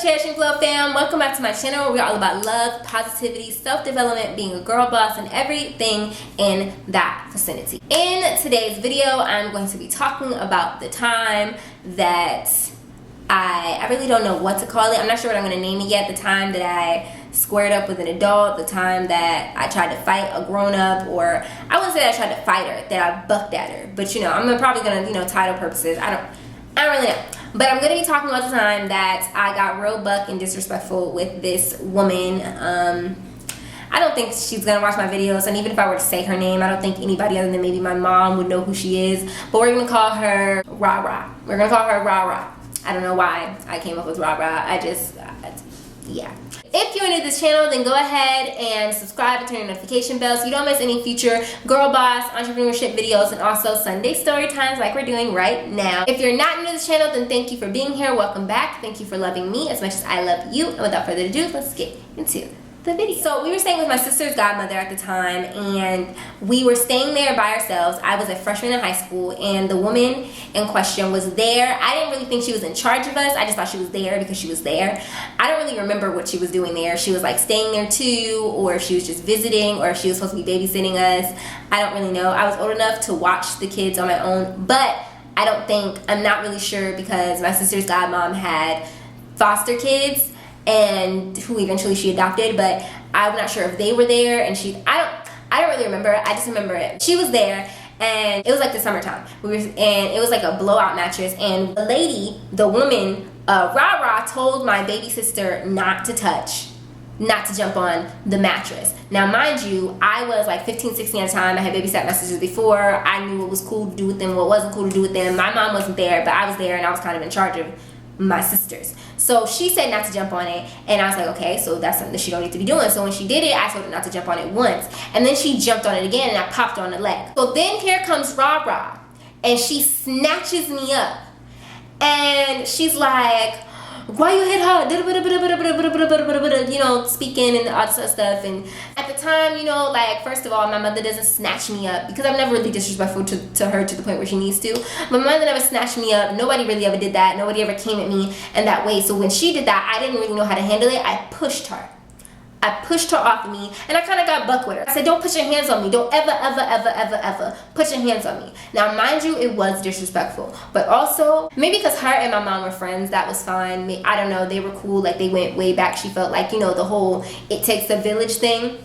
Cash and Flow fam, welcome back to my channel where we're all about love, positivity, self-development, being a girl boss, and everything in that vicinity. In today's video, I'm going to be talking about the time that I really don't know what to call it. I'm not sure what I'm going to name it yet. The time that I squared up with an adult, the time that I tried to fight a grown-up, or I wouldn't say that I tried to fight her, that I bucked at her. But I'm probably going to, title purposes, I don't really know. But I'm going to be talking about the time that I got real buck and disrespectful with this woman. I don't think she's going to watch my videos, and even if I were to say her name, I don't think anybody other than maybe my mom would know who she is. But we're going to call her Rah Rah. We're going to call her Rah Rah. I don't know why I came up with Rah Rah. Yeah. If you're new to this channel, then go ahead and subscribe and turn your notification bell so you don't miss any future girl boss entrepreneurship videos and also Sunday story times like we're doing right now. If you're not new to this channel, then thank you for being here. Welcome back. Thank you for loving me as much as I love you. And without further ado, let's get into the video. So we were staying with my sister's godmother at the time, and we were staying there by ourselves. I was a freshman in high school, and the woman in question was there. I didn't really think she was in charge of us. I just thought she was there because she was there. I don't really remember what she was doing there. She was like staying there too, or if she was just visiting, or if she was supposed to be babysitting us. I don't really know. I was old enough to watch the kids on my own, but I'm not really sure because my sister's godmom had foster kids and who eventually she adopted, but I'm not sure if they were there, and I don't really remember. I just remember it. She was there, and it was like the summertime. And it was like a blowout mattress, and the woman, Rah Rah, told my baby sister not to jump on the mattress. Now, mind you, I was like 15, 16 at the time. I had babysat my sisters before. I knew what was cool to do with them, what wasn't cool to do with them. My mom wasn't there, but I was there, and I was kind of in charge of my sisters. So she said not to jump on it, and I was like, okay, so that's something that she don't need to be doing. So when she did it, I told her not to jump on it once, and then she jumped on it again, and I popped her on the leg. So then here comes Rah Rah, and she snatches me up, and she's like, why you hit her? Speaking and all this other stuff. And at the time, like, first of all, my mother doesn't snatch me up because I'm never really disrespectful to her to the point where she needs to. My mother never snatched me up. Nobody really ever did that. Nobody ever came at me in that way. So when she did that, I didn't really know how to handle it. I pushed her off of me, and I kind of got buck with her. I said, don't put your hands on me. Don't ever put your hands on me. Now, mind you, it was disrespectful, but also maybe because her and my mom were friends, that was fine. I don't know, they were cool, like they went way back. She felt like, the whole it takes a village thing.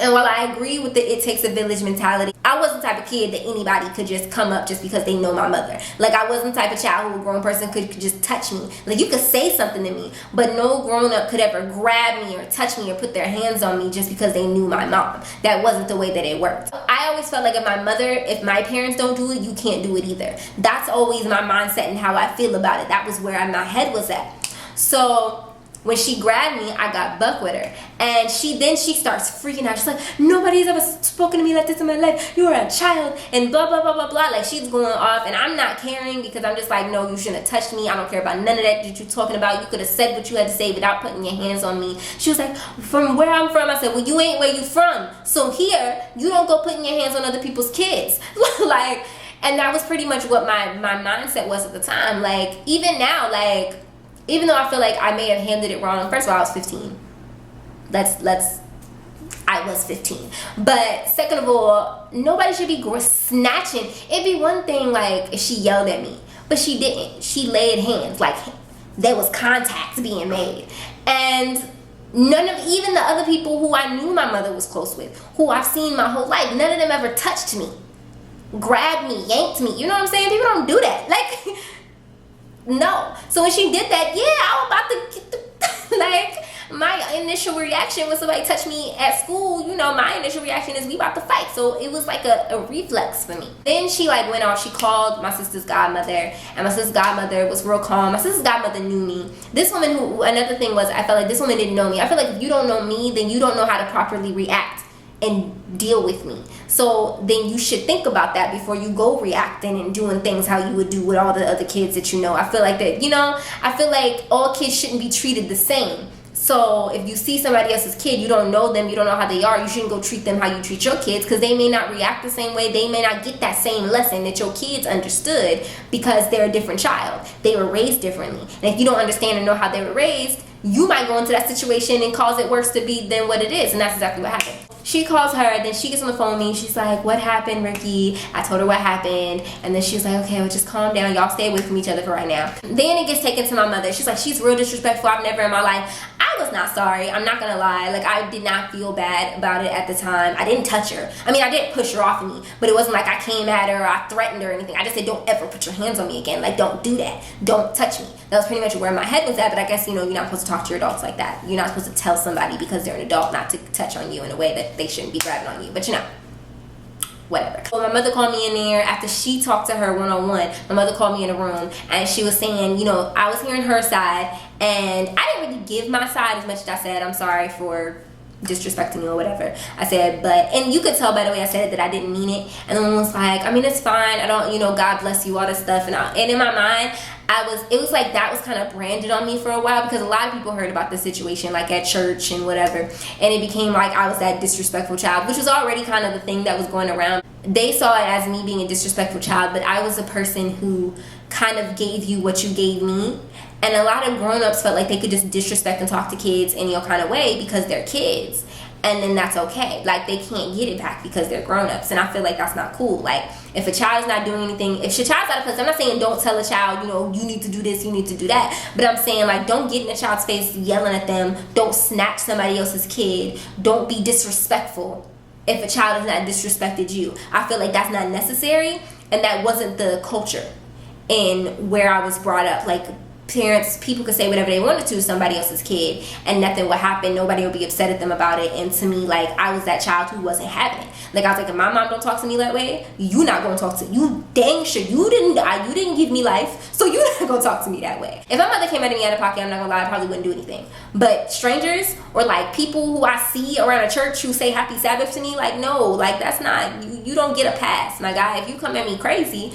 And while I agree with the it takes a village mentality, I wasn't the type of kid that anybody could just come up just because they know my mother. Like, I wasn't the type of child who a grown person could just touch me. Like, you could say something to me, but no grown up could ever grab me or touch me or put their hands on me just because they knew my mom. That wasn't the way that it worked. I always felt like if my parents don't do it, you can't do it either. That's always my mindset and how I feel about it. That was where my head was at. So when she grabbed me, I got buck with her, and then she starts freaking out. She's like, nobody's ever spoken to me like this in my life. You are a child, and blah blah blah blah blah. Like, she's going off, and I'm not caring because I'm just like, no, you shouldn't have touched me. I don't care about none of that you're talking about. You could have said what you had to say without putting your hands on me. She was like, from where I'm from. I said, well, you ain't where you from. So here, you don't go putting your hands on other people's kids. Like, and that was pretty much what my mindset was at the time. Like, even now, like, even though I feel like I may have handled it wrong. First of all, I was 15. I was 15. But second of all, nobody should be snatching. It'd be one thing, like, if she yelled at me, but she didn't. She laid hands. Like, there was contact being made. And even the other people who I knew my mother was close with, who I've seen my whole life, none of them ever touched me, grabbed me, yanked me. You know what I'm saying? People don't do that. Like, no. So when she did that, yeah, I was about to get like, my initial reaction when somebody touched me at school, my initial reaction is we about to fight. So it was like a reflex for me. Then she like went off. She called my sister's godmother, and my sister's godmother was real calm. My sister's godmother knew me. This woman, another thing was, I felt like this woman didn't know me. I feel like if you don't know me, then you don't know how to properly react and deal with me. So then you should think about that before you go reacting and doing things how you would do with all the other kids that you know. I feel like that, I feel like all kids shouldn't be treated the same. So if you see somebody else's kid, you don't know them, you don't know how they are, you shouldn't go treat them how you treat your kids, because they may not react the same way. They may not get that same lesson that your kids understood because they're a different child. They were raised differently. And if you don't understand and know how they were raised, you might go into that situation and cause it worse to be than what it is. And that's exactly what happened. She calls her, then she gets on the phone with me. She's like, what happened, Ricky? I told her what happened. And then she was like, okay, well, just calm down. Y'all stay away from each other for right now. Then it gets taken to my mother. She's like, she's real disrespectful. I've never in my life. I was not sorry. I'm not going to lie. Like, I did not feel bad about it at the time. I didn't touch her. I mean, I didn't push her off of me. But it wasn't like I came at her or I threatened her or anything. I just said, don't ever put your hands on me again. Like, don't do that. Don't touch me. That was pretty much where my head was at. But I guess, you know, you're not supposed to talk to your adults like that. You're not supposed to tell somebody because they're an adult not to touch on you in a way that they shouldn't be grabbing on you. But, you know, whatever. Well, my mother called me in there after she talked to her one-on-one. My mother called me in a room and she was saying, you know, I was hearing her side and I didn't really give my side as much as I said, I'm sorry for disrespecting you or whatever. I said, but, and you could tell by the way I said it that I didn't mean it. And the woman was like, I mean, it's fine. I don't, you know, God bless you, all this stuff. And in my mind, it was like that was kind of branded on me for a while because a lot of people heard about the situation, like at church and whatever. And it became like I was that disrespectful child, which was already kind of the thing that was going around. They saw it as me being a disrespectful child, but I was a person who kind of gave you what you gave me. And a lot of grown-ups felt like they could just disrespect and talk to kids any kind of way because they're kids. And then that's okay. Like, they can't get it back because they're grown-ups. And I feel like that's not cool. Like, if a child's not doing anything, if your child's out of place, I'm not saying don't tell a child, you know, you need to do this, you need to do that. But I'm saying, like, don't get in a child's face yelling at them. Don't snatch somebody else's kid. Don't be disrespectful if a child has not disrespected you. I feel like that's not necessary. And that wasn't the culture in where I was brought up. Like, people could say whatever they wanted to somebody else's kid and nothing would happen. Nobody would be upset at them about it. And to me, like, I was that child who wasn't having it. Like, I was like, if my mom don't talk to me that way, you not gonna talk to you. Dang sure you didn't give me life, so you not gonna talk to me that way. If my mother came at me out of pocket, I'm not gonna lie, I probably wouldn't do anything. But strangers or like people who I see around a church who say happy Sabbath to me, like, no, like, that's not, you don't get a pass, my guy. If you come at me crazy,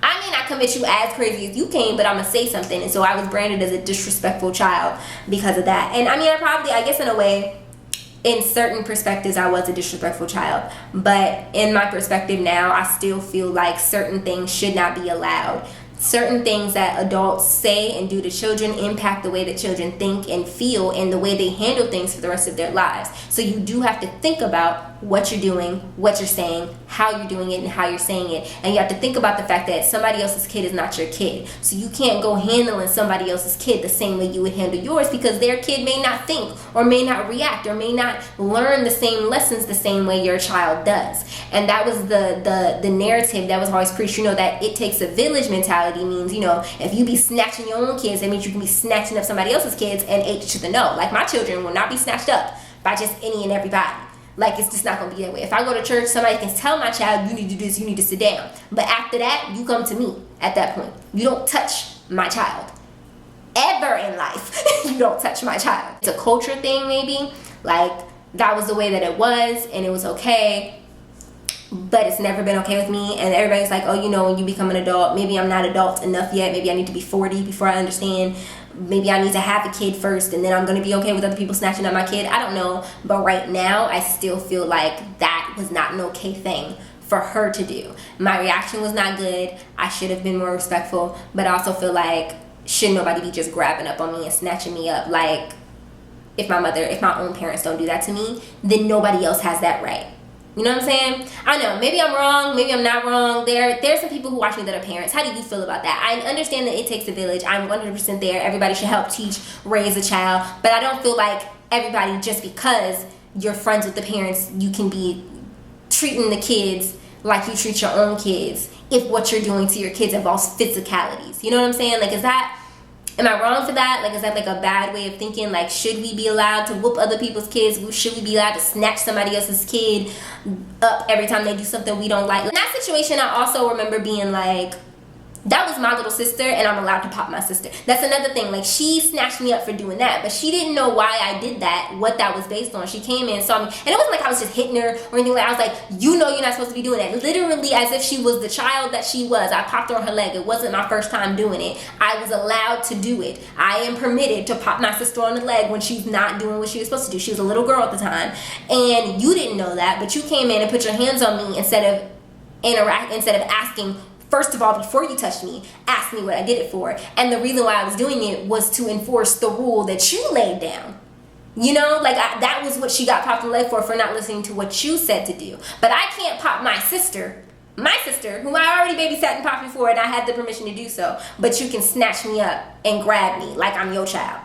I may not come at you as crazy as you came, but I'm going to say something. And so I was branded as a disrespectful child because of that. And I mean, I guess in a way, in certain perspectives, I was a disrespectful child. But in my perspective now, I still feel like certain things should not be allowed. Certain things that adults say and do to children impact the way that children think and feel and the way they handle things for the rest of their lives. So you do have to think about what you're doing, what you're saying, how you're doing it, and how you're saying it. And you have to think about the fact that somebody else's kid is not your kid. So you can't go handling somebody else's kid the same way you would handle yours because their kid may not think or may not react or may not learn the same lessons the same way your child does. And that was the narrative that was always preached, you know, that it takes a village mentality. Means, you know, if you be snatching your own kids, that means you can be snatching up somebody else's kids and H to the no. Like, my children will not be snatched up by just any and everybody. Like, it's just not going to be that way. If I go to church, somebody can tell my child, you need to do this, you need to sit down. But after that, you come to me at that point. You don't touch my child. Ever in life, you don't touch my child. It's a culture thing, maybe. Like, that was the way that it was, and it was okay. But it's never been okay with me. And everybody's like, oh, you know, when you become an adult, maybe I'm not adult enough yet. Maybe I need to be 40 before I understand. Maybe I need to have a kid first and then I'm going to be okay with other people snatching up my kid. I don't know. But right now, I still feel like that was not an okay thing for her to do. My reaction was not good. I should have been more respectful. But I also feel like, should nobody be just grabbing up on me and snatching me up? Like, if my own parents don't do that to me, then nobody else has that right. You know what I'm saying? I know, maybe I'm wrong, maybe I'm not wrong. There's some people who watch me that are parents. How do you feel about that? I understand that it takes a village. I'm 100% there. Everybody should help teach, raise a child. But I don't feel like everybody, just because you're friends with the parents, you can be treating the kids like you treat your own kids if what you're doing to your kids involves physicalities. You know what I'm saying? Like, am I wrong for that? Like, is that like a bad way of thinking? Like, should we be allowed to whoop other people's kids? Should we be allowed to snatch somebody else's kid up every time they do something we don't like? In that situation, I also remember being like, That was my little sister, and I'm allowed to pop my sister. That's another thing. Like, she snatched me up for doing that, but she didn't know why I did that, what that was based on. She came in and saw me, and it wasn't like I was just hitting her or anything. Like, I was like, you know you're not supposed to be doing that. Literally as if she was the child that she was. I popped her on her leg. It wasn't my first time doing it. I was allowed to do it. I am permitted to pop my sister on the leg when she's not doing what she was supposed to do. She was a little girl at the time, and you didn't know that, but you came in and put your hands on me instead of asking, first of all, before you touched me, ask me what I did it for. And the reason why I was doing it was to enforce the rule that you laid down. You know, like, that was what she got popped in the leg for not listening to what you said to do. But I can't pop my sister, whom I already babysat and popped before, and I had the permission to do so. But you can snatch me up and grab me like I'm your child.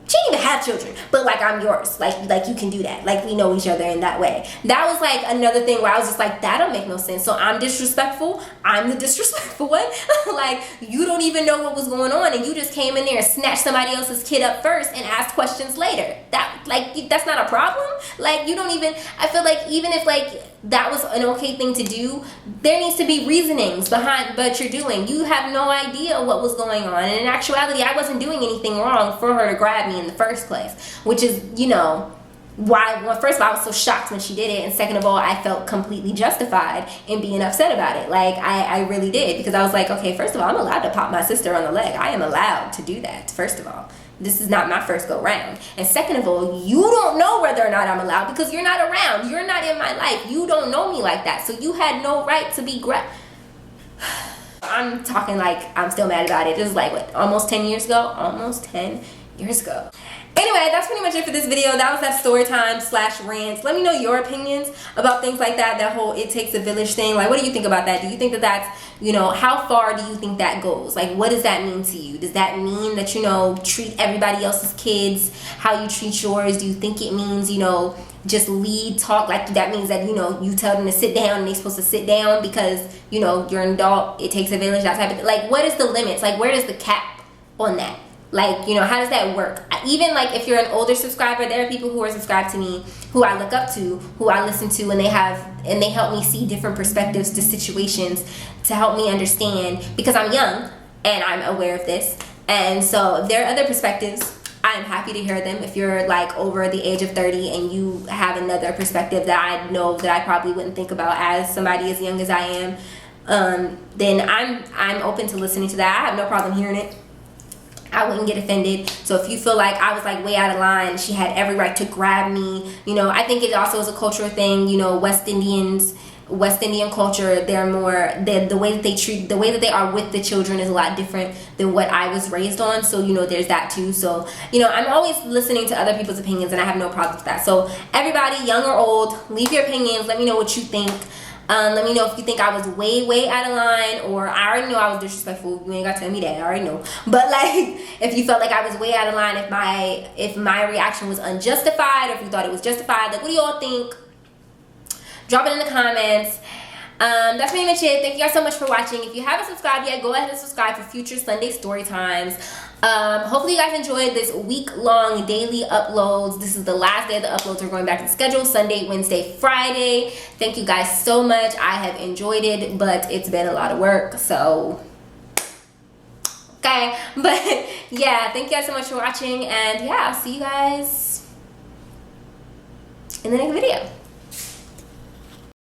She didn't even have children, but like I'm yours. Like you can do that. Like, we know each other in that way. That was like another thing where I was just like, that don't make no sense. So I'm disrespectful. I'm the disrespectful one. Like, you don't even know what was going on, and you just came in there and snatched somebody else's kid up first and asked questions later. That's not a problem. Like, you don't even, I feel like even if like that was an okay thing to do, there needs to be reasonings behind what you're doing. You have no idea what was going on, and in actuality, I wasn't doing anything wrong for her to grab me in the first place, which is, you know, why, well, first of all, I was so shocked when she did it, and second of all, I felt completely justified in being upset about it. Like, I really did, because I was like, okay, first of all, I'm allowed to pop my sister on the leg. I am allowed to do that, first of all. This is not my first go round. And second of all, you don't know whether or not I'm allowed because you're not around. You're not in my life. You don't know me like that. So you had no right to be I'm talking like I'm still mad about it. This is like, what, almost 10 years ago? Almost 10 years ago. Anyway, that's pretty much it for this video. That was that story time / rants. Let me know your opinions about things like that. That whole it takes a village thing. Like, what do you think about that? Do you think that that's, you know, how far do you think that goes? Like, what does that mean to you? Does that mean that, you know, treat everybody else's kids how you treat yours? Do you think it means, you know, just lead talk? Like, that means that, you know, you tell them to sit down and they're supposed to sit down because, you know, you're an adult, it takes a village, that type of thing. Like, what is the limits? Like, where does the cap on that? Like, you know, how does that work? Even like if you're an older subscriber, there are people who are subscribed to me who I look up to, who I listen to, and they help me see different perspectives to situations to help me understand, because I'm young and I'm aware of this. And so if there are other perspectives, I'm happy to hear them. If you're like over the age of 30 and you have another perspective that I know that I probably wouldn't think about as somebody as young as I am, then I'm open to listening to that. I have no problem hearing it. I wouldn't get offended. So if you feel like I was like way out of line, she had every right to grab me. You know, I think it also is a cultural thing. You know, West Indian culture, they're more, the way that they are with the children is a lot different than what I was raised on. So, you know, there's that too. So, you know, I'm always listening to other people's opinions, and I have no problem with that. So everybody, young or old, leave your opinions. Let me know what you think. Let me know if you think I was way out of line, or I already know I was disrespectful. You ain't got to tell me that. I already know. But like, if you felt like I was way out of line, if my reaction was unjustified, or if you thought it was justified, like, what do y'all think? Drop it in the comments. That's pretty much it. Thank you guys so much for watching. If you haven't subscribed yet, go ahead and subscribe for future Sunday story times. Hopefully you guys enjoyed this week-long daily uploads. This is the last day of the uploads. We're going back to the schedule, Sunday, Wednesday, Friday. Thank you guys so much. I have enjoyed it, but it's been a lot of work, so okay. But yeah, thank you guys so much for watching, and yeah, I'll see you guys in the next video.